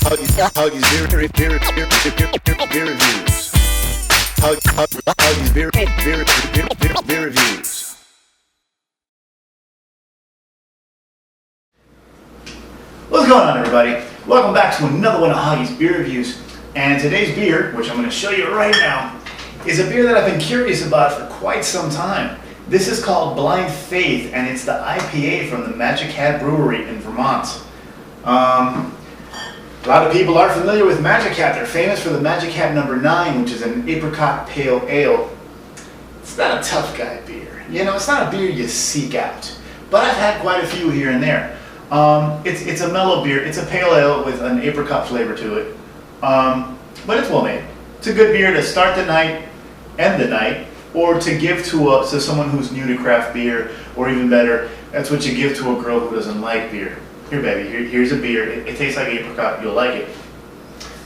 Hoggie's beer reviews. Hoggie's beer reviews. What's going on, everybody? Welcome back to another one of Hoggie's beer reviews. And today's beer, which I'm going to show you right now, is a beer that I've been curious about for quite some time. This is called Blind Faith, and it's the IPA from the Magic Hat Brewery in Vermont. A lot of people are familiar with Magic Hat. They're famous for the Magic Hat No. 9, which is an apricot pale ale. It's not a tough guy beer. You know, it's not a beer you seek out. But I've had quite a few here and there. It's a mellow beer. It's a pale ale with an apricot flavor to it. But it's well made. It's a good beer to start the night, end the night, or to give to someone who's new to craft beer, or even better, that's what you give to a girl who doesn't like beer. Here, baby, here's a beer. It tastes like apricot. You'll like it.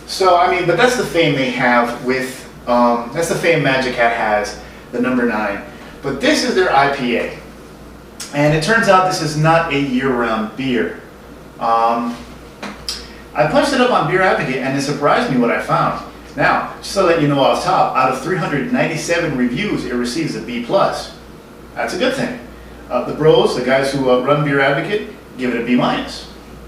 So, I mean, but that's the fame they have with, that's the fame Magic Hat has, the No. 9. But this is their IPA. And it turns out this is not a year-round beer. I punched it up on Beer Advocate, and it surprised me what I found. Now, just to let you know off top, out of 397 reviews, it receives a B+. That's a good thing. The bros, the guys who run Beer Advocate, give it a B-.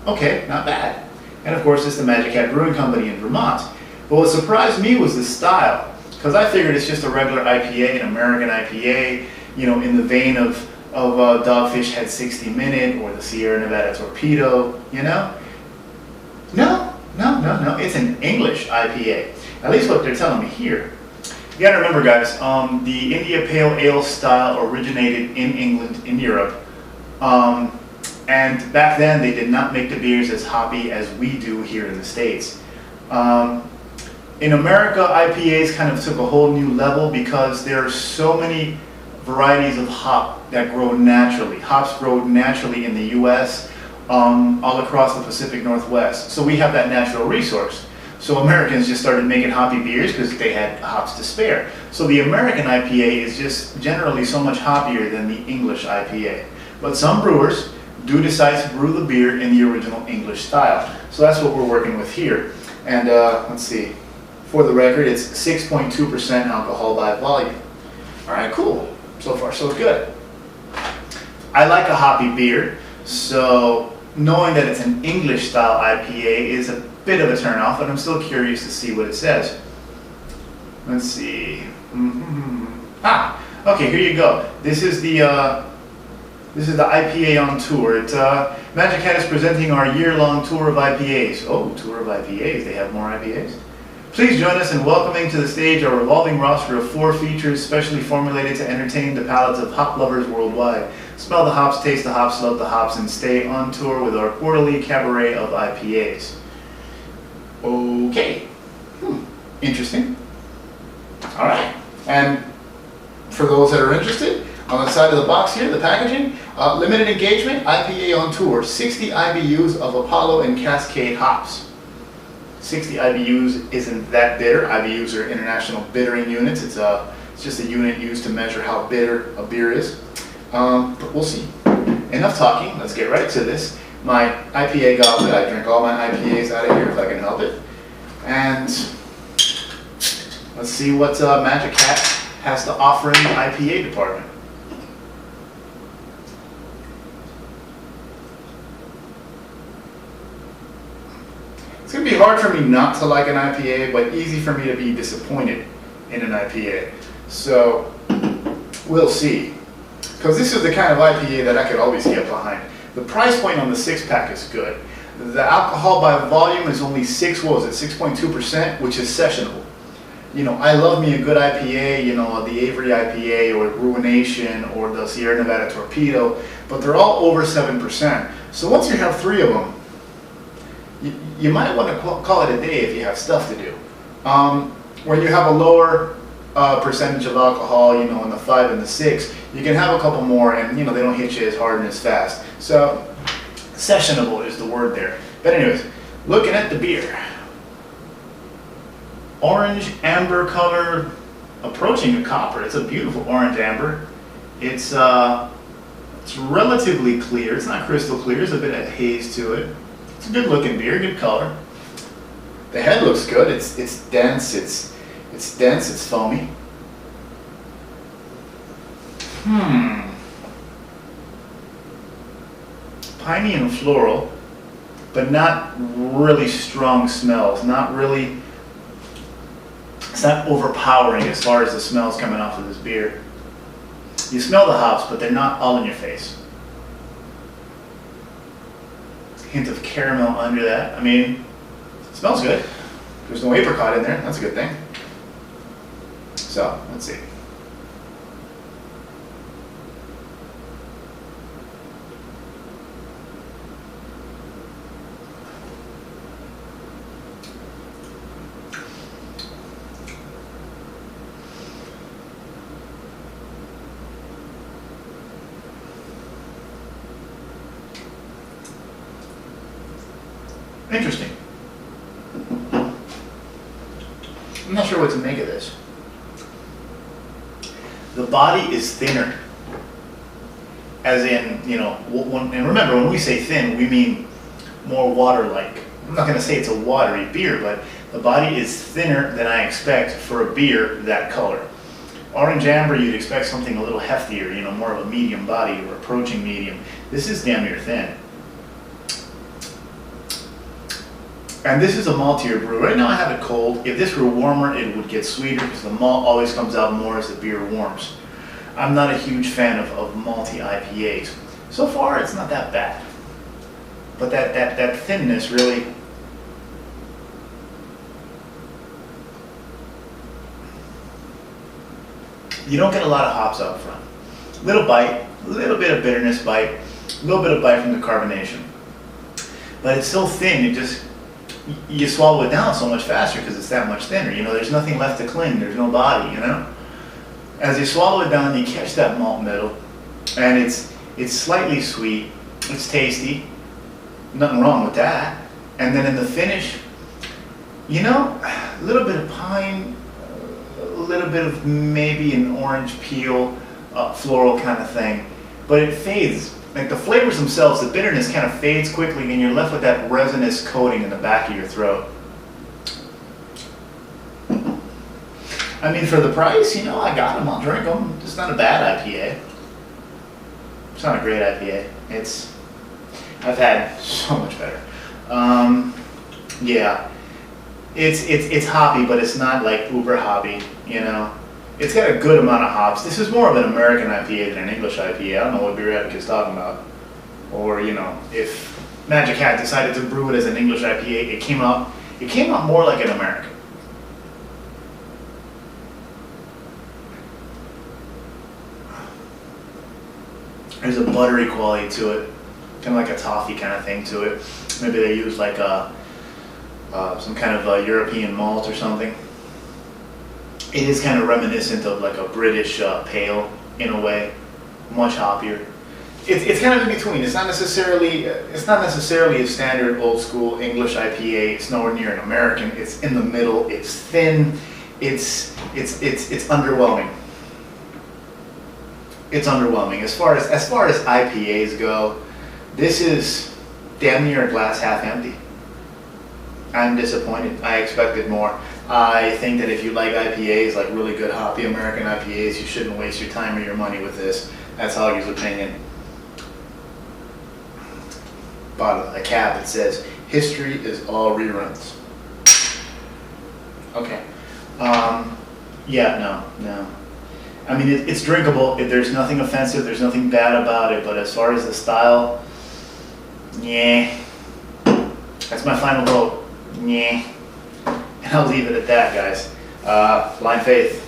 Okay, not bad. And of course, it's the Magic Hat Brewing Company in Vermont. But what surprised me was the style, because I figured it's just a regular IPA, an American IPA, you know, in the vein of Dogfish Head 60 Minute or the Sierra Nevada Torpedo, you know? No. It's an English IPA. At least what they're telling me here. You gotta remember, guys, the India Pale Ale style originated in England, in Europe. And back then, they did not make the beers as hoppy as we do here in the States. In America, IPAs kind of took a whole new level because there are so many varieties of hop that grow naturally. Hops grow naturally in the U.S., all across the Pacific Northwest. So we have that natural resource. So Americans just started making hoppy beers because they had hops to spare. So the American IPA is just generally so much hoppier than the English IPA. But some brewers do decide to brew the beer in the original English style. So that's what we're working with here. And let's see, for the record, it's 6.2% alcohol by volume. All right, cool. So far, so good. I like a hoppy beer, so knowing that it's an English style IPA is a bit of a turnoff, but I'm still curious to see what it says. Let's see. Okay, here you go. This is the IPA on tour. Magic Hat is presenting our year-long tour of IPAs. Oh, tour of IPAs. They have more IPAs? Please join us in welcoming to the stage our revolving roster of 4 features specially formulated to entertain the palates of hop lovers worldwide. Smell the hops, taste the hops, love the hops, and stay on tour with our quarterly cabaret of IPAs. Okay. Interesting. All right. And for those that are interested, on the side of the box here, the packaging, limited engagement, IPA on tour, 60 IBUs of Apollo and Cascade hops. 60 IBUs isn't that bitter. IBUs are international bittering units. It's just a unit used to measure how bitter a beer is. But we'll see. Enough talking. Let's get right to this. My IPA goblet. I drink all my IPAs out of here if I can help it. And let's see what Magic Hat has to offer in the IPA department. It's going to be hard for me not to like an IPA, but easy for me to be disappointed in an IPA. So, we'll see. Because this is the kind of IPA that I could always get behind. The price point on the 6-pack is good. The alcohol by volume is only 6.2%, which is sessionable. You know, I love me a good IPA, you know, the Avery IPA or Ruination or the Sierra Nevada Torpedo, but they're all over 7%. So once you have 3 of them, you might want to call it a day if you have stuff to do. When you have a lower percentage of alcohol, you know, in the 5 and the 6, you can have a couple more and, you know, they don't hit you as hard and as fast. So, sessionable is the word there. But anyways, looking at the beer. Orange amber color, approaching a copper. It's a beautiful orange amber. It's relatively clear. It's not crystal clear. There's a bit of haze to it. It's a good looking beer, good color. The head looks good. It's dense. It's dense. It's foamy. Piney and floral, but not really strong smells. Not really. It's not overpowering as far as the smells coming off of this beer. You smell the hops, but they're not all in your face. Hint of caramel under that. I mean, it smells good. There's no apricot in there. That's a good thing. So, let's see. Interesting. I'm not sure what to make of this. The body is thinner. As in, you know, and remember, when we say thin, we mean more water-like. I'm not going to say it's a watery beer, but the body is thinner than I expect for a beer that color. Orange amber, you'd expect something a little heftier, you know, more of a medium body or approaching medium. This is damn near thin. And this is a maltier brew. Right now I have it cold. If this were warmer, it would get sweeter because the malt always comes out more as the beer warms. I'm not a huge fan of malty IPAs. So far, it's not that bad. But that thinness really... You don't get a lot of hops up front. Little bite, a little bit of bitterness bite, a little bit of bite from the carbonation. But it's so thin, you swallow it down so much faster because it's that much thinner. You know, there's nothing left to cling. There's no body, you know? As you swallow it down, you catch that malt middle, and it's slightly sweet. It's tasty. Nothing wrong with that. And then in the finish, you know, a little bit of pine, a little bit of maybe an orange peel, floral kind of thing. But it fades. Like the flavors themselves, the bitterness kind of fades quickly and you're left with that resinous coating in the back of your throat. I mean, for the price, you know, I got them, I'll drink them. It's not a bad IPA. It's not a great IPA. I've had so much better. Yeah, it's hoppy, but it's not like uber hoppy, you know. It's got a good amount of hops. This is more of an American IPA than an English IPA. I don't know what Beer Advocate's talking about. Or, you know, if Magic Hat decided to brew it as an English IPA, it came out more like an American. There's a buttery quality to it, kind of like a toffee kind of thing to it. Maybe they use like some kind of a European malt or something. It is kind of reminiscent of like a British pale in a way, much hoppier. It's kind of in between. It's not necessarily a standard old school English IPA. It's nowhere near an American. It's in the middle. It's thin. It's underwhelming. It's underwhelming as far as IPAs go. This is damn near a glass half empty. I'm disappointed. I expected more. I think that if you like IPAs, like really good hoppy American IPAs, you shouldn't waste your time or your money with this. That's Hoggie's opinion. Bottom of the cap, it says, history is all reruns. Okay. Yeah, no. I mean, it's drinkable. There's nothing offensive. There's nothing bad about it. But as far as the style, yeah. That's my final vote. Yeah. And I'll leave it at that, guys. Blind faith.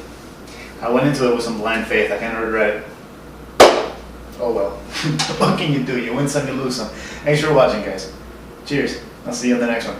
I went into it with some blind faith. I kind of regret it. Oh well. What can you do? You win some, you lose some. Thanks for watching, guys. Cheers. I'll see you on the next one.